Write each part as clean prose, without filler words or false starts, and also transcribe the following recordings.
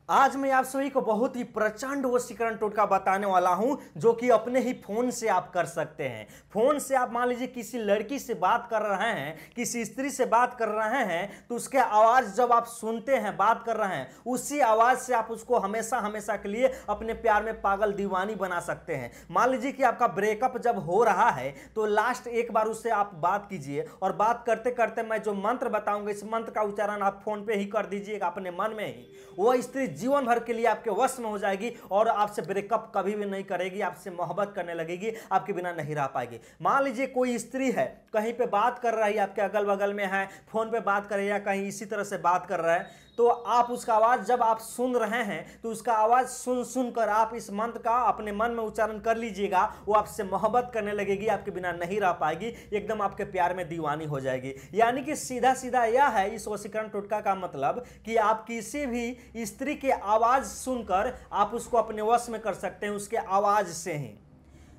आज मैं आप सभी को बहुत ही प्रचंड वशीकरण टोटका बताने वाला हूं जो कि अपने ही फोन से आप कर सकते हैं। फोन से आप मान लीजिए किसी लड़की से बात कर रहे हैं, किसी स्त्री से बात कर रहे हैं, तो उसके आवाज जब आप सुनते हैं, बात कर रहे हैं, उसी आवाज से आप उसको हमेशा हमेशा के लिए अपने प्यार में पागल दीवानी बना सकते हैं। मान लीजिए कि आपका ब्रेकअप जब हो रहा है तो लास्ट एक बार उससे आप बात कीजिए और बात करते करते मैं जो मंत्र बताऊंगा इस मंत्र का उच्चारण आप फोन पे ही कर दीजिएगा अपने मन में ही। वह स्त्री जीवन भर के लिए आपके वश में हो जाएगी और आपसे ब्रेकअप कभी भी नहीं करेगी, आपसे मोहब्बत करने लगेगी, आपके बिना नहीं रह पाएगी। मान लीजिए कोई स्त्री है, कहीं पे बात कर रही है, आपके अगल बगल में है, फोन पे बात कर रही है, कहीं इसी तरह से बात कर रहा है, तो आप उसका आवाज जब आप सुन रहे हैं तो उसका आवाज सुन सुनकर आप इस मंत्र का अपने मन में उच्चारण कर लीजिएगा। वो आपसे मोहब्बत करने लगेगी, आपके बिना नहीं रह पाएगी, एकदम आपके प्यार में दीवानी हो जाएगी। यानी कि सीधा सीधा यह है इस वशीकरण टोटका का मतलब कि आप किसी भी स्त्री की आवाज सुनकर आप उसको अपने वश में कर सकते हैं उसके आवाज से ही।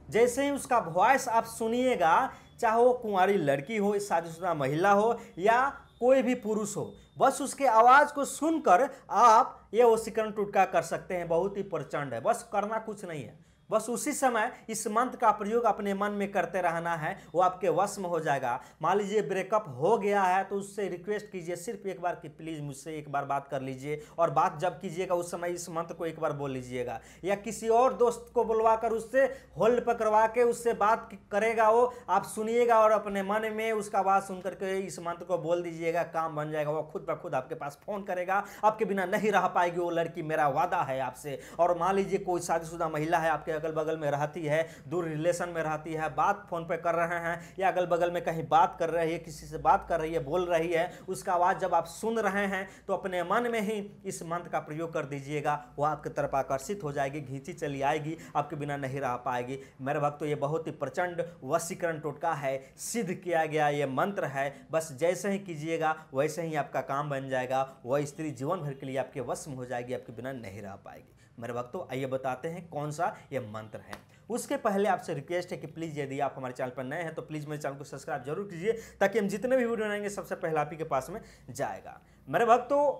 जैसे ही उसका वॉइस आप सुनिएगा, चाहे वो कुंवारी लड़की हो, शादीशुदा महिला हो या कोई भी पुरुष हो, बस उसके आवाज को सुनकर आप ये वशीकरण टोटका कर सकते हैं। बहुत ही प्रचंड है, बस करना कुछ नहीं है, बस उसी समय इस मंत्र का प्रयोग अपने मन में करते रहना है, वो आपके वश में हो जाएगा। मान लीजिए ब्रेकअप हो गया है तो उससे रिक्वेस्ट कीजिए सिर्फ एक बार कि प्लीज़ मुझसे एक बार बात कर लीजिए, और बात जब कीजिएगा उस समय इस मंत्र को एक बार बोल लीजिएगा, या किसी और दोस्त को बुलवाकर उससे होल्ड पर करवा के उससे बात करेगा, वो आप सुनिएगा और अपने मन में उसका आवाज़ सुन करके इस मंत्र को बोल दीजिएगा, काम बन जाएगा। वो खुद ब खुद आपके पास फ़ोन करेगा, आपके बिना नहीं रह पाएगी वो लड़की, मेरा वादा है आपसे। और मान लीजिए कोई शादीशुदा महिला है, आपके अगल बगल में रहती है, दूर रिलेशन में रहती है, बात फोन पे कर रहे हैं या अगल बगल में कहीं बात कर रही है, किसी से बात कर रही है, बोल रही है, उसका आवाज जब आप सुन रहे हैं तो अपने मन में ही इस मंत्र का प्रयोग कर दीजिएगा। वो आपकी तरफ आकर्षित हो जाएगी, घींची चली आएगी, आपके बिना नहीं रह पाएगी। मेरे भक्त, तो ये बहुत ही प्रचंड वशीकरण टोटका है, सिद्ध किया गया ये मंत्र है। बस जैसे ही कीजिएगा वैसे ही आपका काम बन जाएगा, वह स्त्री जीवन भर के लिए आपके वश में हो जाएगी, आपके बिना नहीं रह पाएगी। मेरे भक्तों, आइए बताते हैं कौन सा ये मंत्र है। उसके पहले आपसे रिक्वेस्ट है कि प्लीज़ यदि आप हमारे चैनल पर नए हैं तो प्लीज़ मेरे चैनल को सब्सक्राइब जरूर कीजिए, ताकि हम जितने भी वीडियो बनाएंगे सबसे पहले आप ही के पास में जाएगा। मेरे भक्तों,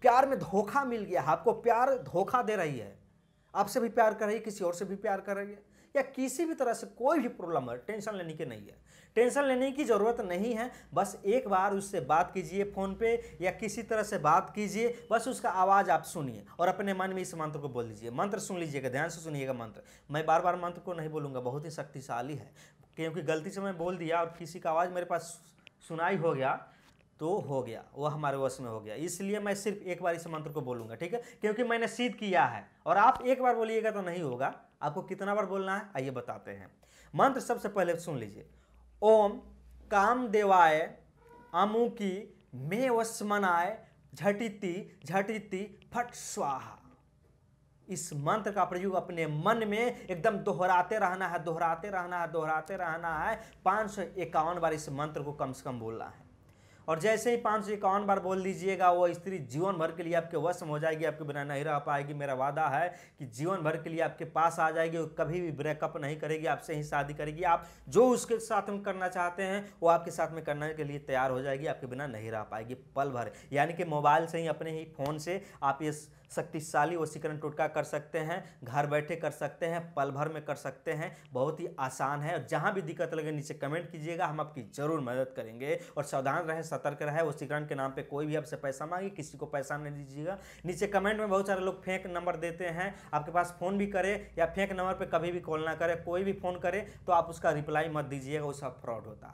प्यार में धोखा मिल गया, आपको प्यार धोखा दे रही है, आपसे भी प्यार कर रही है, किसी और से भी प्यार कर रही है, या किसी भी तरह से कोई भी प्रॉब्लम है, टेंशन लेने की नहीं है, टेंशन लेने की ज़रूरत नहीं है। बस एक बार उससे बात कीजिए फ़ोन पे या किसी तरह से बात कीजिए, बस उसका आवाज़ आप सुनिए और अपने मन में इस मंत्र को बोल दीजिए। मंत्र सुन लीजिएगा, ध्यान से सुनिएगा मंत्र। मैं बार बार मंत्र को नहीं बोलूँगा, बहुत ही शक्तिशाली है, क्योंकि गलती से मैं बोल दिया और किसी का आवाज़ मेरे पास सुनाई हो गया तो हो गया, वो हमारे वश में हो गया। इसलिए मैं सिर्फ एक बार इस मंत्र को बोलूँगा, ठीक है, क्योंकि मैंने सिद्ध किया है। और आप एक बार बोलिएगा तो नहीं होगा, आपको कितना बार बोलना है आइए बताते हैं। मंत्र सबसे पहले सुन लीजिए। ओम कामदेवाय अमुकी मे वस्मनाय झटिति झटिति फट स्वाहा। इस मंत्र का प्रयोग अपने मन में एकदम दोहराते रहना है, दोहराते रहना है, दोहराते रहना है। 551 बार इस मंत्र को कम से कम बोलना है, और जैसे ही 551 बार बोल दीजिएगा वो स्त्री जीवन भर के लिए आपके वश में हो जाएगी, आपके बिना नहीं रह पाएगी। मेरा वादा है कि जीवन भर के लिए आपके पास आ जाएगी, वो कभी भी ब्रेकअप नहीं करेगी, आपसे ही शादी करेगी। आप जो उसके साथ में करना चाहते हैं वो आपके साथ में करने के लिए तैयार हो जाएगी, आपके बिना नहीं रह पाएगी पल भर। यानी कि मोबाइल से ही, अपने ही फ़ोन से आप ये शक्तिशाली वशीकरण टोटका कर सकते हैं, घर बैठे कर सकते हैं, पल भर में कर सकते हैं। बहुत ही आसान है, और जहाँ भी दिक्कत लगे नीचे कमेंट कीजिएगा, हम आपकी जरूर मदद करेंगे। और सावधान रहें, सतर्क रहें, वशीकरण के नाम पे कोई भी आपसे पैसा मांगे किसी को पैसा नहीं दीजिएगा। नीचे कमेंट में बहुत सारे लोग फेक नंबर देते हैं, आपके पास फ़ोन भी करे या फेक नंबर पर कभी भी कॉल ना करे, कोई भी फ़ोन करे तो आप उसका रिप्लाई मत दीजिएगा, वो सब फ्रॉड होता है।